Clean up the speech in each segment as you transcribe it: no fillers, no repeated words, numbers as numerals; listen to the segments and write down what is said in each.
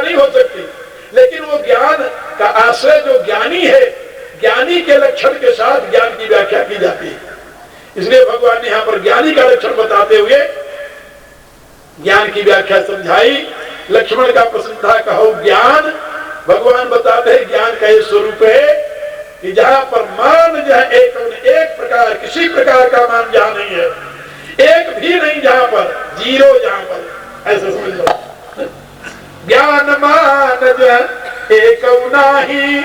नहीं हो सकती। लेकिन वो ज्ञान का आश्रय जो ज्ञानी है, ज्ञानी के लक्षण के साथ ज्ञान की व्याख्या की जाती है। इसलिए भगवान ने यहाँ पर ज्ञानी का लक्षण बताते हुए ज्ञान की व्याख्या समझाई। लक्ष्मण का प्रश्न था, कहो ज्ञान। भगवान बताते हैं ज्ञान का ये स्वरूप है कि जहां पर मान जो है एक प्रकार, किसी प्रकार का मान जहां नहीं है, एक भी नहीं, जहां पर जीरो, जहां पर ऐसा समझ लो। ज्ञान मान जो है एक नाही,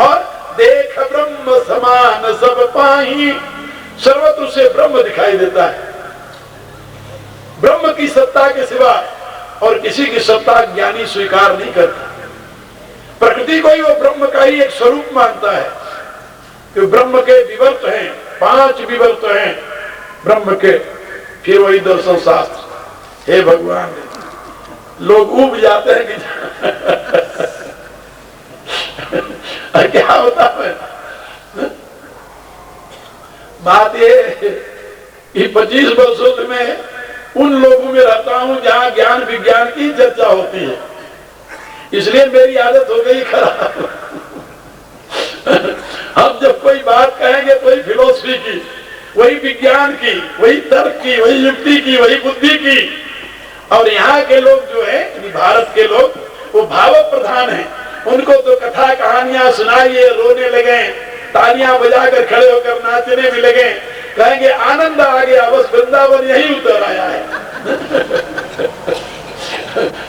और देख ब्रह्म समान सब पाही। सर्वत्र से ब्रह्म दिखाई देता है। ब्रह्म की सत्ता के सिवा और किसी की सत्ता ज्ञानी स्वीकार नहीं करता। प्रकृति को ही वो ब्रह्म का ही एक स्वरूप मानता है कि ब्रह्म के विवर्त हैं, 5 विवर्त हैं ब्रह्म के। फिर वही दर्शन शास्त्र। हे भगवान, लोग उब जाते हैं कि क्या होता है। बात ये 25 वर्षों में उन लोगों में रहता हूं जहां ज्ञान विज्ञान की चर्चा होती है, इसलिए मेरी आदत हो गई खराब। हम जब कोई बात कहेंगे तो वही फिलोसफी की, वही विज्ञान की, वही तर्क की, वही युक्ति की, वही बुद्धि की। और यहाँ के लोग जो है, भारत के लोग, वो भाव प्रधान है। उनको तो कथा कहानियां सुनाइए, रोने लगे, तालियां बजाकर खड़े होकर नाचने भी लगे, कहेंगे आनंद आ गया, बस वृंदावन यही उतर आया है।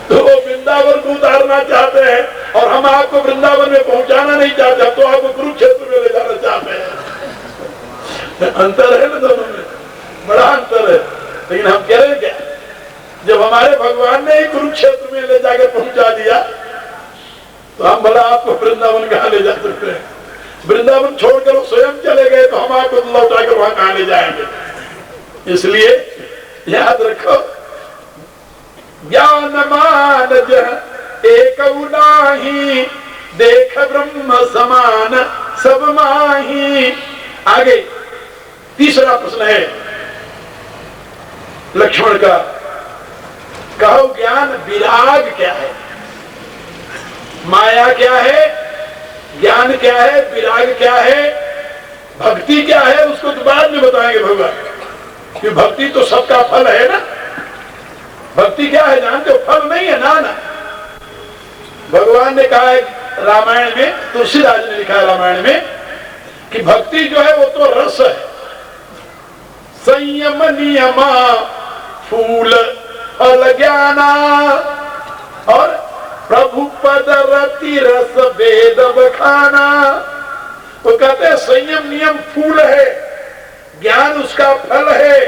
तो वो वृंदावन को उतारना चाहते हैं और हम आपको वृंदावन में पहुंचाना नहीं चाहते, तो आपको कुरुक्षेत्र में ले जाना चाहते हैं। अंतर है ना दोनों में, बड़ा अंतर है। लेकिन हम कह रहे हैं क्या, जब हमारे भगवान ने ही कुरुक्षेत्र में ले जाकर पहुंचा दिया, तो हम भला आपको वृंदावन कहाँ ले जा सकते हैं। वृंदावन छोड़कर वो स्वयं चले गए तो हम आपको लौटाकर वहां कहाँ ले जाएंगे। इसलिए याद रखो, ज्ञान मान एक नाही, देख ब्रह्म समान सब माही। आगे तीसरा प्रश्न है लक्ष्मण का, कहो ज्ञान विराग क्या है। माया क्या है, ज्ञान क्या है, विराग क्या है, भक्ति क्या है, उसको तो बाद में बताएंगे भगवान। कि भक्ति तो सबका फल है ना। भक्ति क्या है जानते हो, फल नहीं है, ना। भगवान ने कहा है रामायण में, तुलसीदास ने लिखा है रामायण में कि भक्ति जो है वो तो रस है। संयम नियमा फूल फल ज्ञाना, और प्रभु पद रति रस वेद बखाना। वो कहते हैं संयम नियम फूल है, ज्ञान उसका फल है,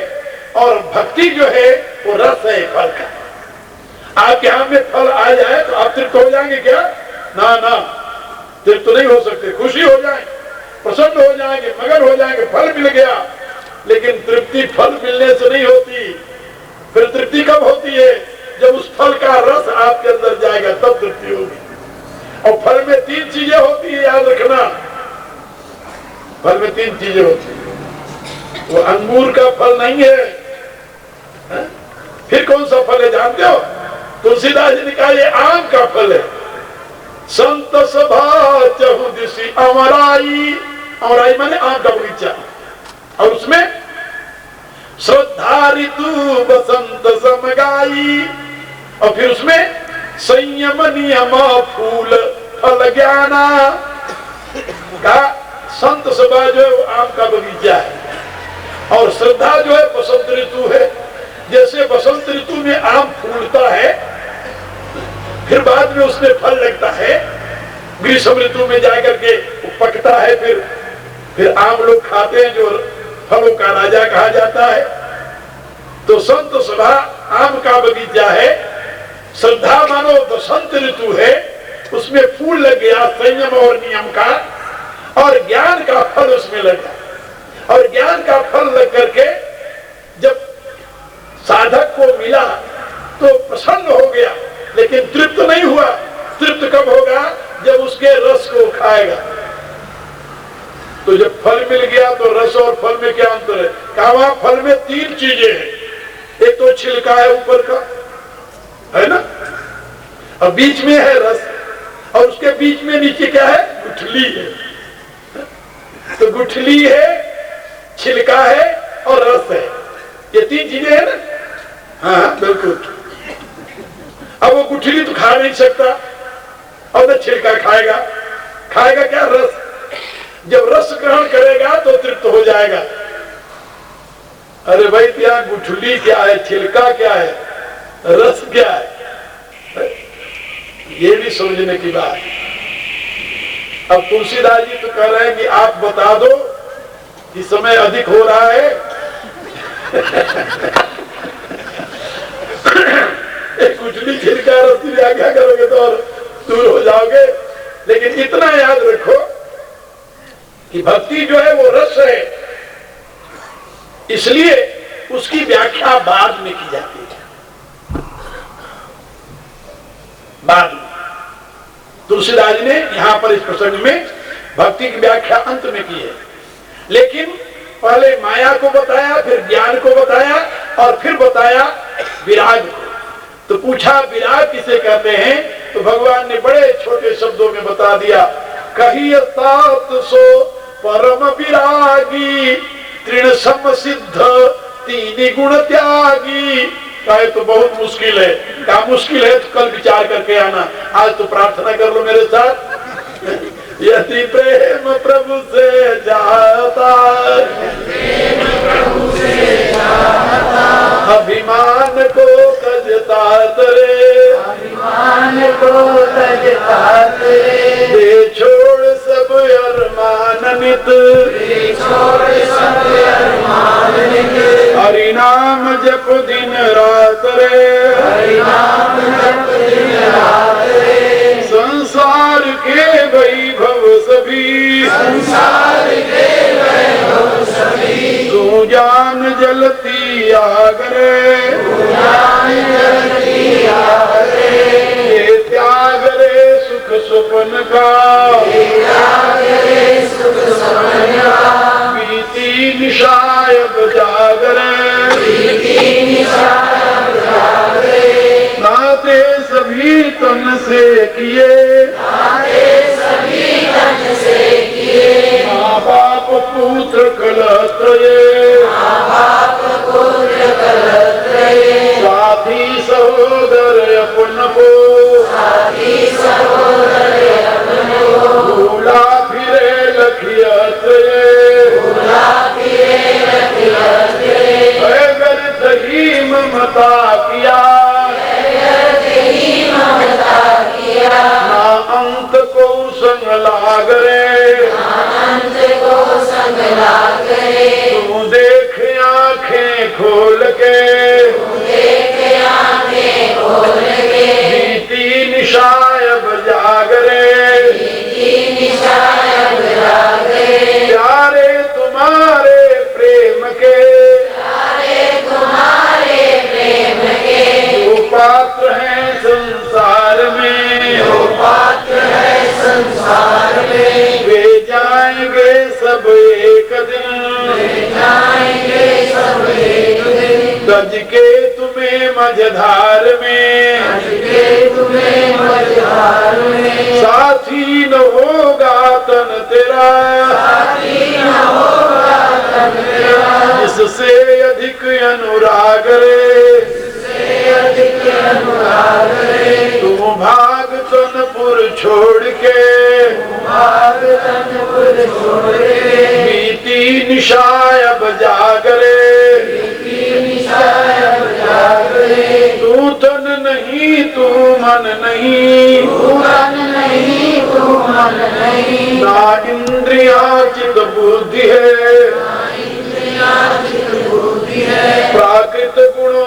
और भक्ति जो है वो रस है फल का। आपके हाथ में फल आ जाए तो आप तृप्त हो जाएंगे क्या? ना, तृप्त नहीं हो सकते। खुशी हो जाए, प्रसन्न हो जाएंगे, मगन हो जाएंगे, फल मिल गया। लेकिन तृप्ति फल मिलने से नहीं होती। फिर तृप्ति कब होती है? जब उस फल का रस आपके अंदर जाएगा, तब तृप्ति होगी। और फल में 3 चीजें होती है, याद रखना। फल में 3 चीजें होती है। वो अंगूर का फल नहीं है। फिर कौन सा फल है जानते हो? तुलसीदास जी ने कहा ये आम का फल है। संत सभा चहु दिशि अमराई, अमराई माने आम का बगीचा, और उसमें श्रद्धा ऋतु बसंत समगाई, और फिर उसमें संयम नियम फूल फल ज्ञाना का संत सभा जो है वो आम का बगीचा है, और श्रद्धा जो है बसंत ऋतु है। जैसे बसंत ऋतु में आम फूलता है, फिर बाद में उसमें फल लगता है, ग्रीष्म ऋतु में जाकर के पकता है, फिर आम लोग खाते हैं, जो फलों का राजा कहा जाता है। तो संत सभा आम का बगीचा है, श्रद्धा मानो बसंत ऋतु है, उसमें फूल लग गया संयम और नियम का, और ज्ञान का फल उसमें लगा। और ज्ञान का फल लग करके जब साधक को मिला तो प्रसन्न हो गया, लेकिन तृप्त नहीं हुआ। तृप्त कब होगा? जब उसके रस को खाएगा। तो जब फल मिल गया तो रस और फल में क्या अंतर है? कहा फल में 3 चीजें हैं। एक तो छिलका है ऊपर का, है ना, और बीच में है रस, और उसके बीच में नीचे क्या है? गुठली है। तो गुठली है, छिलका है और रस है, ये तीन चीजें है ना। हाँ बिल्कुल। अब वो गुठली तो खा नहीं सकता और न छिलका खाएगा, खाएगा क्या? रस। जब रस ग्रहण करेगा तो तृप्त हो जाएगा। अरे भाई क्या गुठली क्या है, छिलका क्या है, रस क्या है, ये भी समझने की बात। अब तुलसीदास जी तो कह रहे हैं कि आप बता दो कि समय अधिक हो रहा है। गुठली छिलका रस की व्याख्या करोगे तो और दूर हो जाओगे। लेकिन इतना याद रखो कि भक्ति जो है वो रस है, इसलिए उसकी व्याख्या बाद में की जाती है। बाद में तुलसीदास ने यहां पर इस प्रसंग में भक्ति की व्याख्या अंत में की है। लेकिन पहले माया को बताया, फिर ज्ञान को बताया और फिर बताया विराग को। तो पूछा विराग किसे कहते हैं? तो भगवान ने बड़े छोटे शब्दों में बता दिया। कहिए तात सो परम विरागी, तृण सम सिद्ध तीन गुण त्यागी। कहे तो बहुत मुश्किल है। क्या मुश्किल है? तो कल विचार करके आना, आज तो प्रार्थना कर लो मेरे साथ। यदि प्रेम प्रभु से जाता, अभिमान को तजता तरे, अभिमान को तजता तरे, दे छोड़ सब अरमान नित, दे छोड़ सब अरमान नित, हरि नाम जप दिन रात रे, हरि नाम जप दिन रात रे, संसार के वैभव सभी, संसार के वैभव सभी, तू जान जलती आग रे, तू जान जलती आग रे, ये त्याग रे सुख सुपन का, ये त्याग रे सुख सुपन का, बीती निशायब जाग रे, बीती निशायब जाग रे, नाते सभी तन से किए, नाते सभी तन से किए, माँ बाप पुत्र कलत्रये, माँ बाप पुत्र कलत्रये, साथी सहोदर अपन को, साथी सहोदर अपन को, भूला फिरे लखियत्रये, भूला फिरे लखियत्रये, व्यर्थ ही ममता किया, व्यर्थ ही ममता किया, ना अंत को संग लाग रे, ना अंत को संग लाग रे, तू देख आंखें खोल के, तू देख आंखें खोल के, बीती निशायब जाग रे, बीती निशायब जाग रे, प्यारे तुम्हारे प्रेम के, प्यारे तुम्हारे प्रेम के, जो पात्र है संसार में, जो पात्र है संसार में, वे जाएंगे सब एक दिन, वे जाएंगे सब एक दिन, तज के तुम्हें मझधार में, तज के तुम्हें मझधार में, साथी न होगा तन तेरा, साथी न होगा तन तेरा, जिससे अधिक अनुराग रे, जिससे अधिक अनुराग रे, तुम भाग तनपुर छोड़ के, भाग तनपुर छोड़ के, बीती निशायब जाग रे, बीती निशायब जाग रे, तू तन नहीं तू मन नहीं, तू मन नहीं तू मन नहीं, ना इंद्रिया चित बुद्धि है, ना इंद्रिया चित बुद्धि है, प्राकृत गुणों